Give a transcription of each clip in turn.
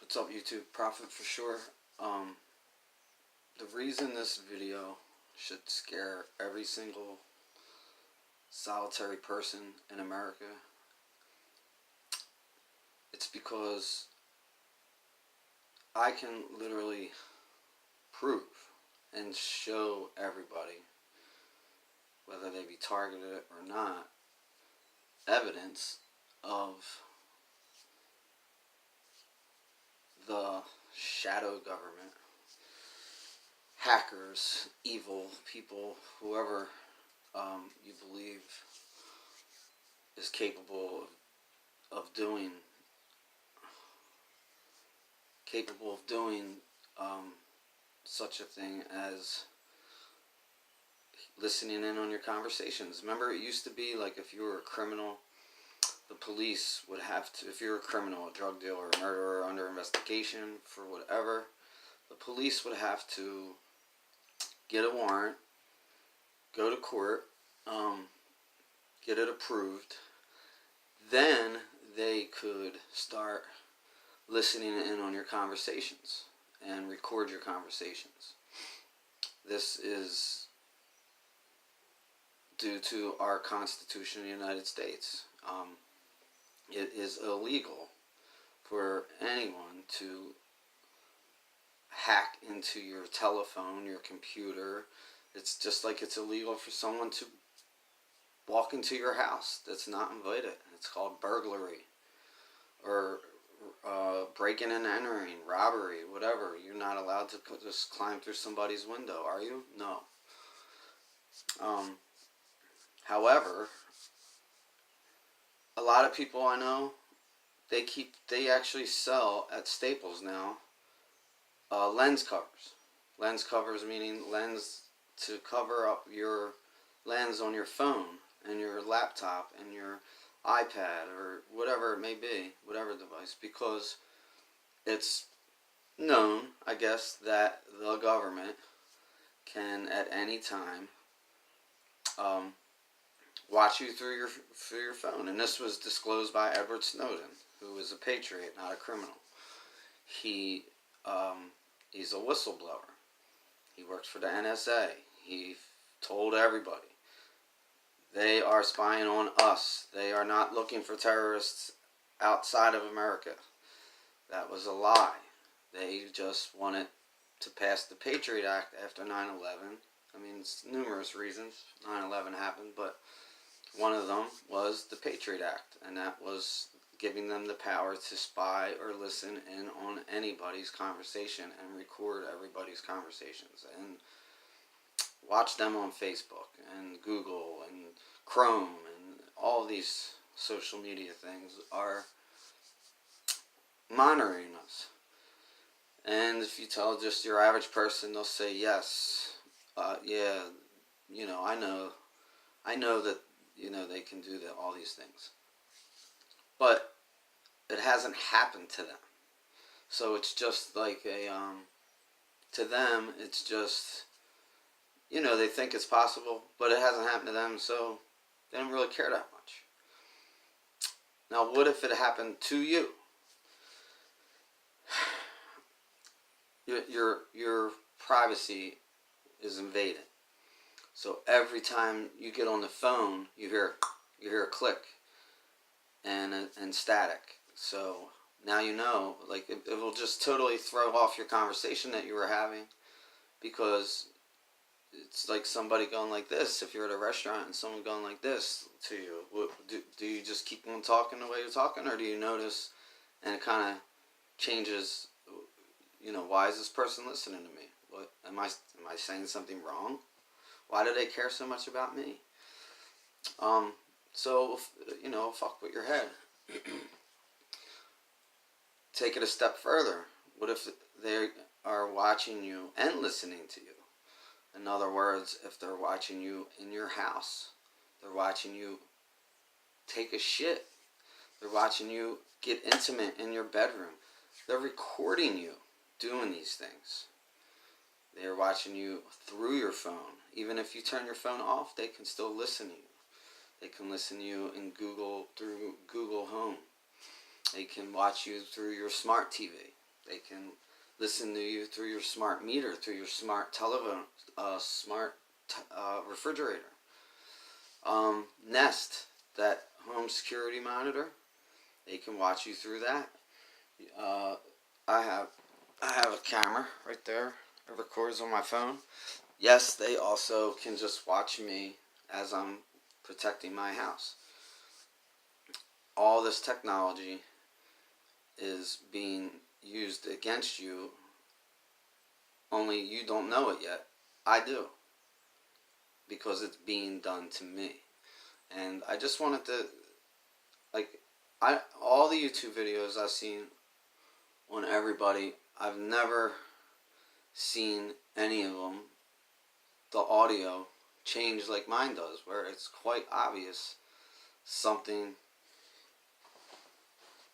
What's up, YouTube? Profit for sure. The reason this video should scare every single solitary person in America, it's because I can literally prove and show everybody, whether they be targeted or not, evidence of the shadow government, hackers, evil people, whoever you believe is capable of doing such a thing as listening in on your conversations. Remember, it used to be like if you were a criminal, the police would have to, if you're a criminal, a drug dealer, a murderer under investigation for whatever, the police would have to get a warrant, go to court, get it approved, then they could start listening in on your conversations and record your conversations. This is due to our Constitution of the United States. It is illegal for anyone to hack into your telephone, your computer. It's just like it's illegal for someone to walk into your house that's not invited. It's called burglary or breaking and entering, robbery, whatever. You're not allowed to just climb through somebody's window, are you? No. However, a lot of people I know, they actually sell at Staples now lens covers. Lens covers meaning lens to cover up your lens on your phone and your laptop and your iPad or whatever it may be, whatever device, because it's known, I guess, that the government can at any time watch you through your phone. And this was disclosed by Edward Snowden, who was a patriot, not a criminal. He's a whistleblower. He works for the NSA. He told everybody they are spying on us. They are not looking for terrorists outside of America. That was a lie. They just wanted to pass the Patriot Act after 9/11. I mean, it's numerous reasons 9/11 happened, but one of them was the Patriot Act, and that was giving them the power to spy or listen in on anybody's conversation and record everybody's conversations and watch them on Facebook and Google and Chrome and all these social media things are monitoring us. And if you tell just your average person, they'll say yes, yeah, you know, I know that, you know, they can do all these things. But it hasn't happened to them. So it's just like to them, it's just, you know, they think it's possible, but it hasn't happened to them, so they don't really care that much. Now, what if it happened to you? Your privacy is invaded. So every time you get on the phone, you hear a click and static. So now you know, like it will just totally throw off your conversation that you were having, because it's like somebody going like this. If you're at a restaurant and someone going like this to you, do you just keep on talking the way you're talking, or do you notice and it kind of changes? You know, why is this person listening to me? What am I saying something wrong? Why do they care so much about me? So, you know, fuck with your head. Take it a step further. What if they are watching you and listening to you? In other words, if they're watching you in your house, they're watching you take a shit, they're watching you get intimate in your bedroom, they're recording you doing these things. They're watching you through your phone. Even if you turn your phone off, they can still listen to you. They can listen to you in Google, through Google Home. They can watch you through your smart TV. They can listen to you through your smart meter, through your smart telephone, refrigerator. Nest, that home security monitor, they can watch you through that. I have a camera right there. It records on my phone. Yes, they also can just watch me as I'm protecting my house. All this technology is being used against you, only you don't know it yet. I do, because it's being done to me. And I just wanted to, all the YouTube videos I've seen on everybody, I've never seen any of them, the audio change like mine does, where it's quite obvious something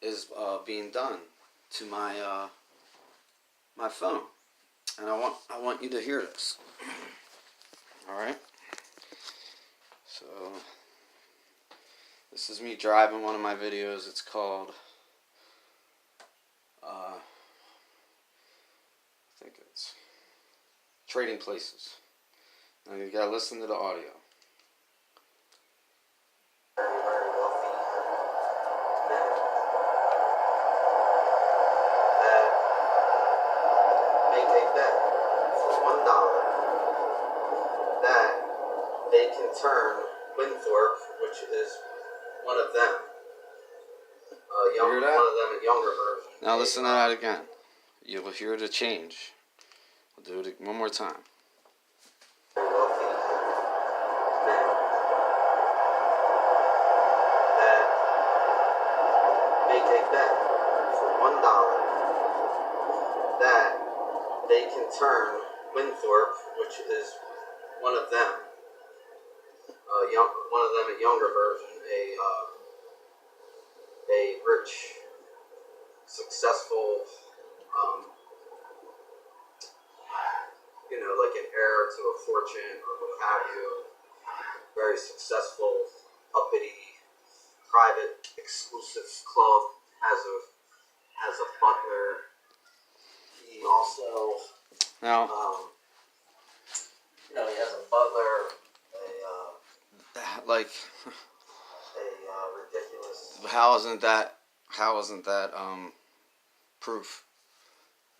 is being done to my my phone, and I want you to hear this. All right. So this is me driving one of my videos. It's called I think it's Trading Places. Now you gotta listen to the audio. They can turn Winthorpe, which is one of them, one of them, a younger version. Now listen to that again. You will hear the change. I'll do it one more time. Wealthy men that make a bet for $1 that they can turn Winthorpe, which is one of them, one of them, a younger version, a rich, successful, like an heir to a fortune or what have you, very successful, uppity, private, exclusive club, has a butler. He also, now, he has a butler. Ridiculous. How isn't that proof?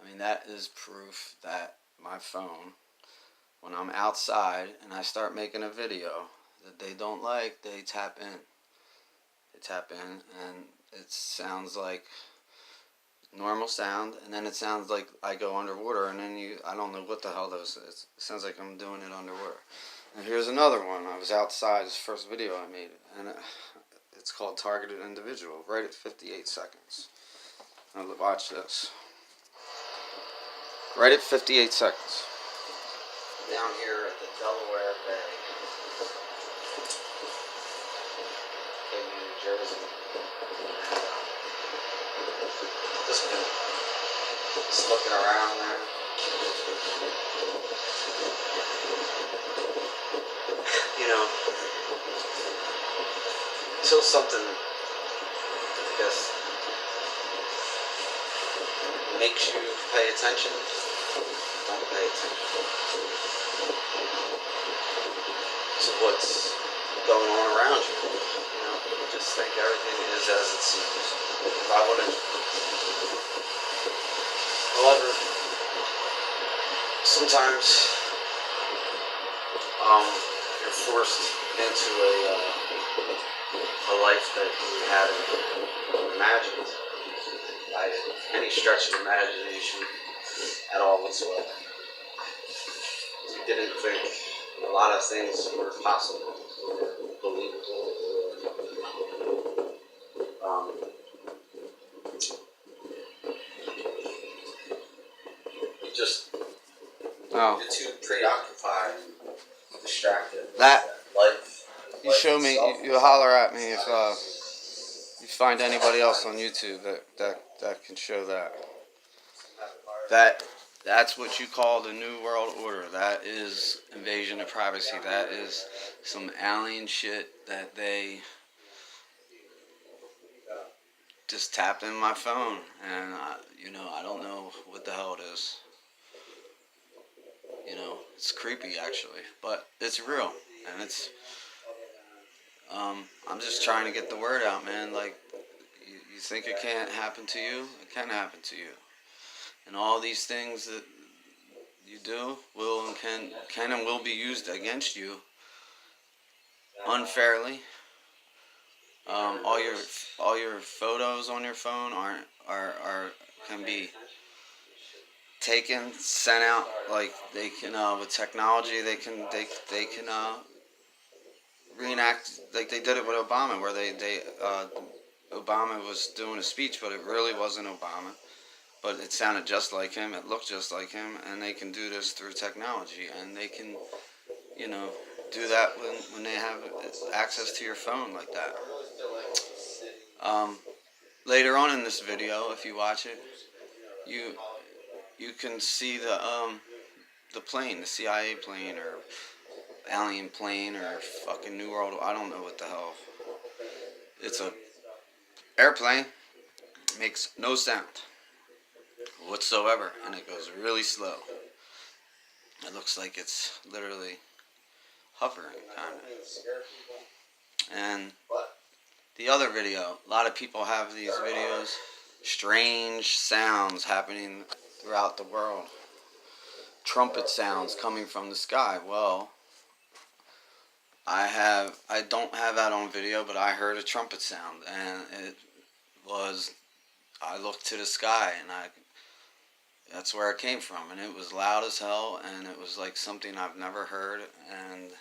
I mean, that is proof that my phone, when I'm outside and I start making a video that they don't like, they tap in. They tap in, and it sounds like normal sound, and then it sounds like I go underwater, and then I don't know what the hell those is. It sounds like I'm doing it underwater. And here's another one. I was outside, this first video I made, and it's called Targeted Individual, right at 58 seconds. Now watch this. Right at 58 seconds. Down here at the Delaware Bay in New Jersey. Just looking around there. Until something, I guess, makes you pay attention, don't pay attention to what's going on around you. Just think everything is as it seems. Why wouldn't you? However, sometimes you're forced into a life that you hadn't imagined by any stretch of imagination at all whatsoever. You didn't think a lot of things were possible or believable or you just you're too preoccupied, distracted. That life. You show me. You holler at me if you find anybody else on YouTube that can show that. That's what you call the New World Order. That is invasion of privacy. That is some alien shit that they just tapped in my phone, and I don't know what the hell it is. It's creepy actually, but it's real, and I'm just trying to get the word out, man. Like, you think it can't happen to you? It can happen to you, and all these things that you do will and can and will be used against you unfairly. All your photos on your phone are can be taken, sent out. Like, they can, with technology, they can reenact, like they did it with Obama, where Obama was doing a speech, but it really wasn't Obama. But it sounded just like him. It looked just like him, and they can do this through technology, and they can, do that when they have access to your phone like that. Later on in this video, if you watch it, you you can see the plane, the CIA plane, or alien plane, or fucking New World. I don't know what the hell. It's a airplane. Makes no sound whatsoever, and it goes really slow. It looks like it's literally hovering, kind of. And the other video, a lot of people have these videos, strange sounds happening throughout the world. Trumpet sounds coming from the sky. Well, I don't have that on video, but I heard a trumpet sound, and I looked to the sky, and that's where it came from, and it was loud as hell, and it was like something I've never heard. And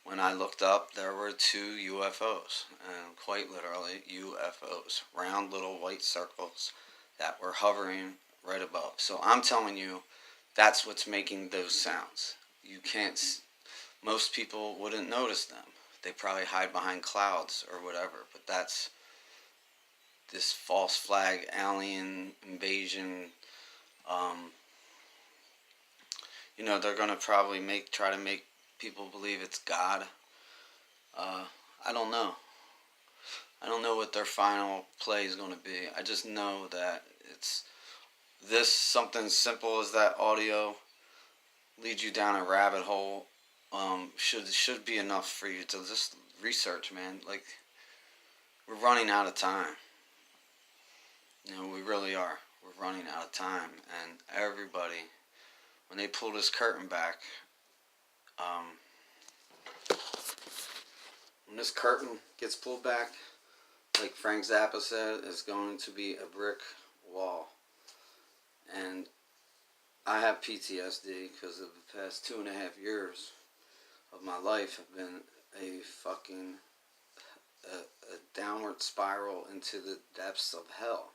when I looked up, there were 2 UFOs, and quite literally UFOs, round little white circles that were hovering right above. So I'm telling you, that's what's making those sounds. You can't. Most people wouldn't notice them. They probably hide behind clouds or whatever. But that's this false flag alien invasion. They're gonna probably try to make people believe it's God. I don't know. I don't know what their final play is going to be. I just know that it's something simple as that audio leads you down a rabbit hole. Should be enough for you to just research, man. Like, we're running out of time. We really are. We're running out of time, and everybody, when they pull this curtain back, when this curtain gets pulled back, like Frank Zappa said, it's going to be a brick wall. And I have PTSD because of the past 2.5 years of my life have been a fucking a downward spiral into the depths of hell.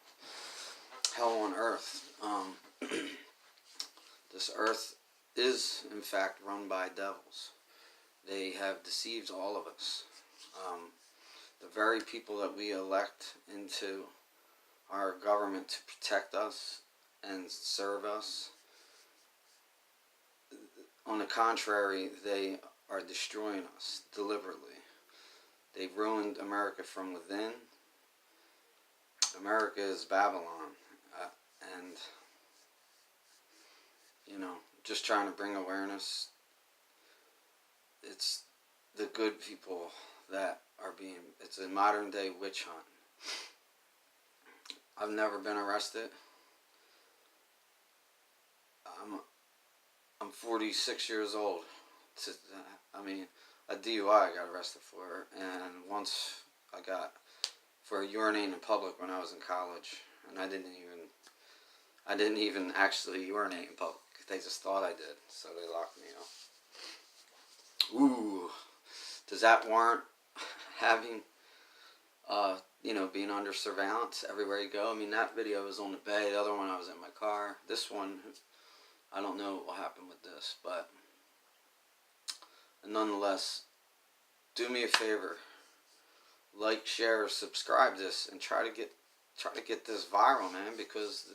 Hell on earth. This earth is, in fact, run by devils. They have deceived all of us. The very people that we elect into our government to protect us and serve us, on the contrary, they are destroying us deliberately. They've ruined America from within. America is Babylon. And, just trying to bring awareness. It's the good people that are it's a modern day witch hunt. I've never been arrested. I'm 46 years old. A DUI I got arrested for, and once I got for urinating in public when I was in college, and I didn't even actually urinate in public. They just thought I did, so they locked me up. Ooh, does that warrant having, being under surveillance everywhere you go? I mean, that video was on the bay. The other one, I was in my car. This one, I don't know what will happen with this, but nonetheless, do me a favor, like, share, subscribe this, and try to get this viral, man, because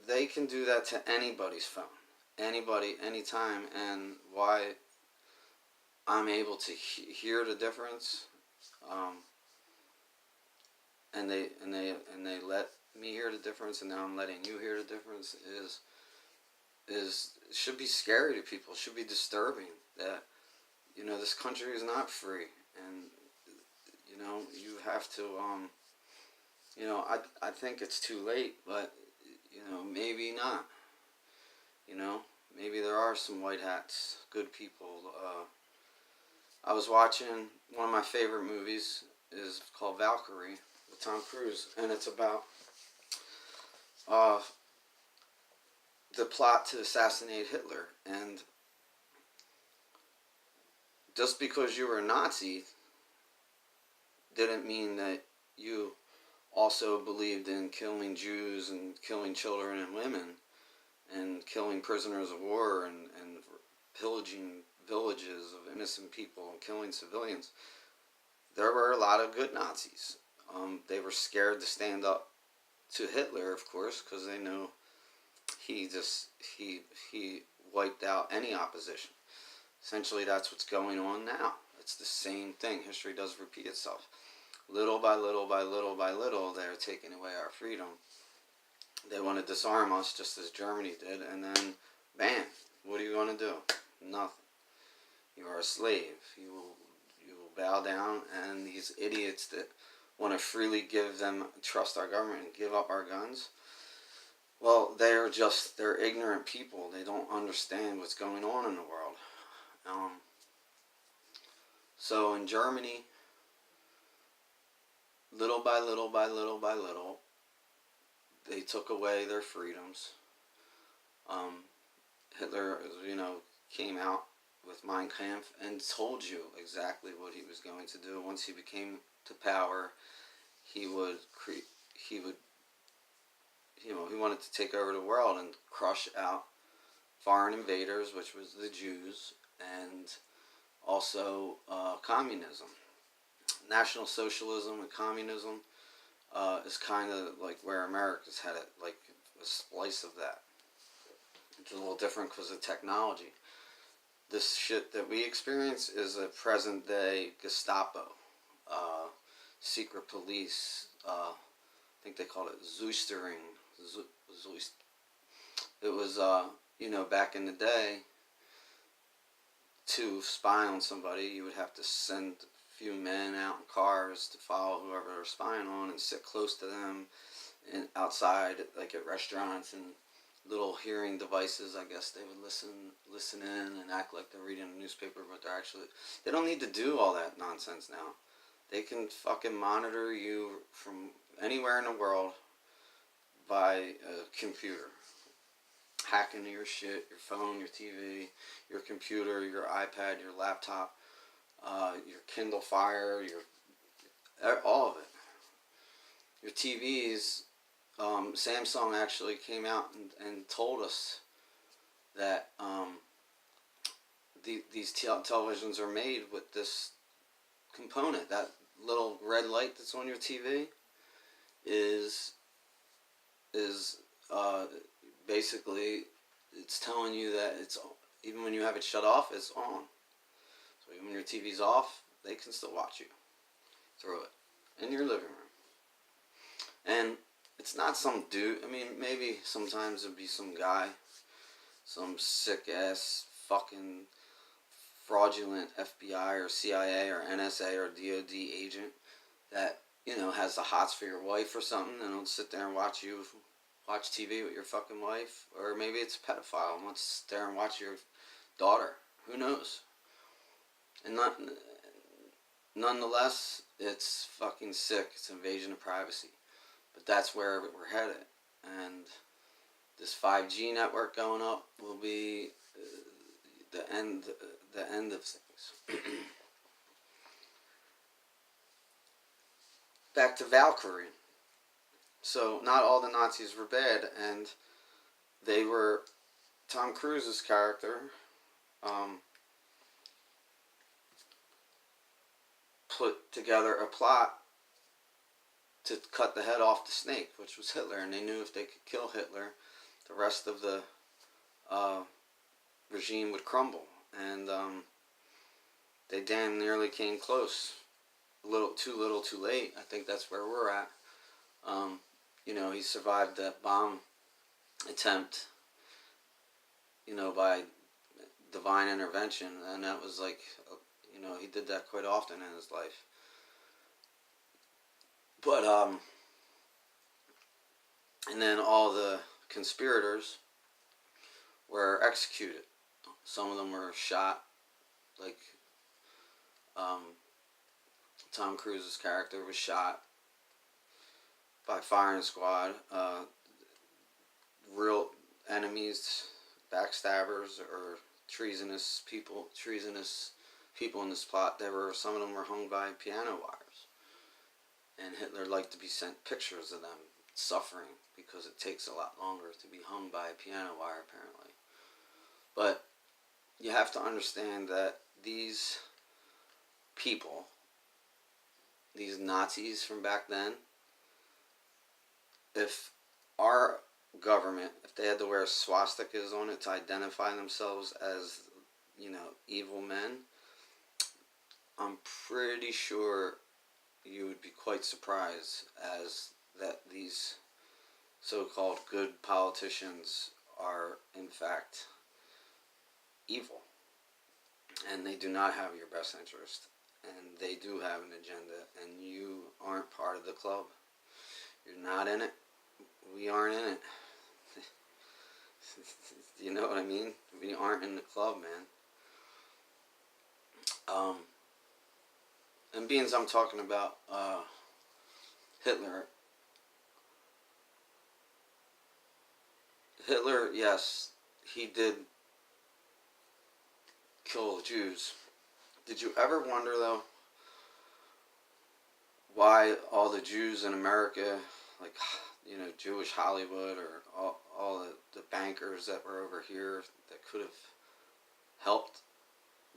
they can do that to anybody's phone, anybody, anytime. And why I'm able to hear the difference, and they let me hear the difference, and now I'm letting you hear the difference, is should be scary to people. Should be disturbing that this country is not free, and you have to I think it's too late, but maybe not. Maybe there are some white hats, good people. I was watching one of my favorite movies is called Valkyrie with Tom Cruise, and it's about uh, the plot to assassinate Hitler. And just because you were a Nazi didn't mean that you also believed in killing Jews and killing children and women and killing prisoners of war and pillaging villages of innocent people and killing civilians. There were a lot of good Nazis. They were scared to stand up to Hitler, of course, because they knew he wiped out any opposition. Essentially, that's what's going on now. It's the same thing. History does repeat itself. Little by little by little by little, they're taking away our freedom. They want to disarm us just as Germany did, and then, bam, what are you going to do? Nothing. You are a slave. You will bow down, and these idiots that want to freely trust our government and give up our guns, well, they're ignorant people. They don't understand what's going on in the world. So in Germany, little by little by little by little, they took away their freedoms. Hitler, came out with Mein Kampf and told you exactly what he was going to do. Once he became to power, he wanted to take over the world and crush out foreign invaders, which was the Jews, and also communism. National Socialism and communism is kind of like where America's had it, like a slice of that. It's a little different because of technology. This shit that we experience is a present day Gestapo, secret police. I think they called it Zustering. It was, back in the day, to spy on somebody, you would have to send a few men out in cars to follow whoever they're spying on and sit close to them and outside, like at restaurants, and little hearing devices. I guess they would listen in and act like they're reading a newspaper, but they don't need to do all that nonsense now. They can fucking monitor you from anywhere in the world by a computer. Hack into your shit, your phone, your TV, your computer, your iPad, your laptop, your Kindle Fire, all of it. Your TVs. Samsung actually came out and told us that these televisions are made with this component. That little red light that's on your TV is basically, it's telling you that it's, even when you have it shut off, it's on. So even when your TV's off, they can still watch you through it in your living room. And it's not some dude. I mean, maybe sometimes it'd be some guy, some sick ass fucking fraudulent FBI or CIA or NSA or DOD agent that has the hots for your wife or something, and will sit there and watch TV with your fucking wife. Or maybe it's a pedophile and wants to sit there and watch your daughter. Who knows? And nonetheless, it's fucking sick. It's invasion of privacy. But that's where we're headed. And this 5G network going up will be the end of things. Back to Valkyrie. So not all the Nazis were bad, and they were Tom Cruise's character. Put together a plot to cut the head off the snake, which was Hitler, and they knew if they could kill Hitler, the rest of the regime would crumble. And they damn nearly came close. Too little, too late. I think that's where we're at. You know, he survived that bomb attempt, you know, by divine intervention, and that was like, you know, he did that quite often in his life. But and then all the conspirators were executed. Some of them were shot, like um, Tom Cruise's character was shot by firing squad. Real enemies, backstabbers, or treasonous people in this plot. Some of them were hung by piano wires, and Hitler liked to be sent pictures of them suffering because it takes a lot longer to be hung by a piano wire, apparently. But you have to understand that these people, these Nazis from back then, if our government, if they had to wear swastikas on it to identify themselves as, you know, evil men, I'm pretty sure you would be quite surprised as that these so-called good politicians are in fact evil, and they do not have your best interest, and they do have an agenda, and you aren't part of the club. You're not in it. We aren't in it. You know what I mean? We aren't in the club, man. And being as I'm talking about Hitler, yes, he did kill the Jews. Did you ever wonder, though, why all the Jews in America, like, you know, Jewish Hollywood, or all the bankers that were over here that could have helped,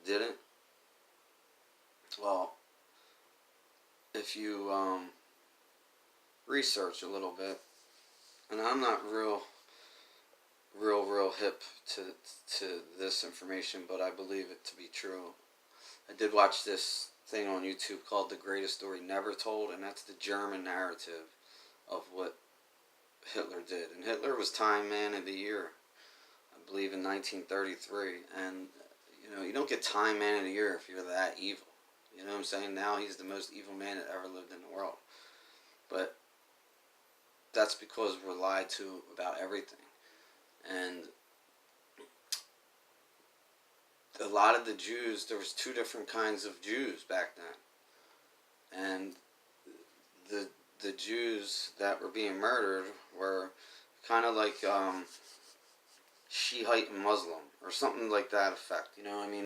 didn't? Well, if you research a little bit, and I'm not real hip to this information, but I believe it to be true. I did watch this thing on YouTube called The Greatest Story Never Told, and that's the German narrative of what Hitler did. And Hitler was Time Man of the Year, I believe, in 1933. And, you know, you don't get Time Man of the Year if you're that evil. You know what I'm saying? Now he's the most evil man that ever lived in the world. But that's because we're lied to about everything. And a lot of the Jews, there was two different kinds of Jews back then. And the Jews that were being murdered were kind of like Shiite and Muslim, or something like that effect. You know what I mean?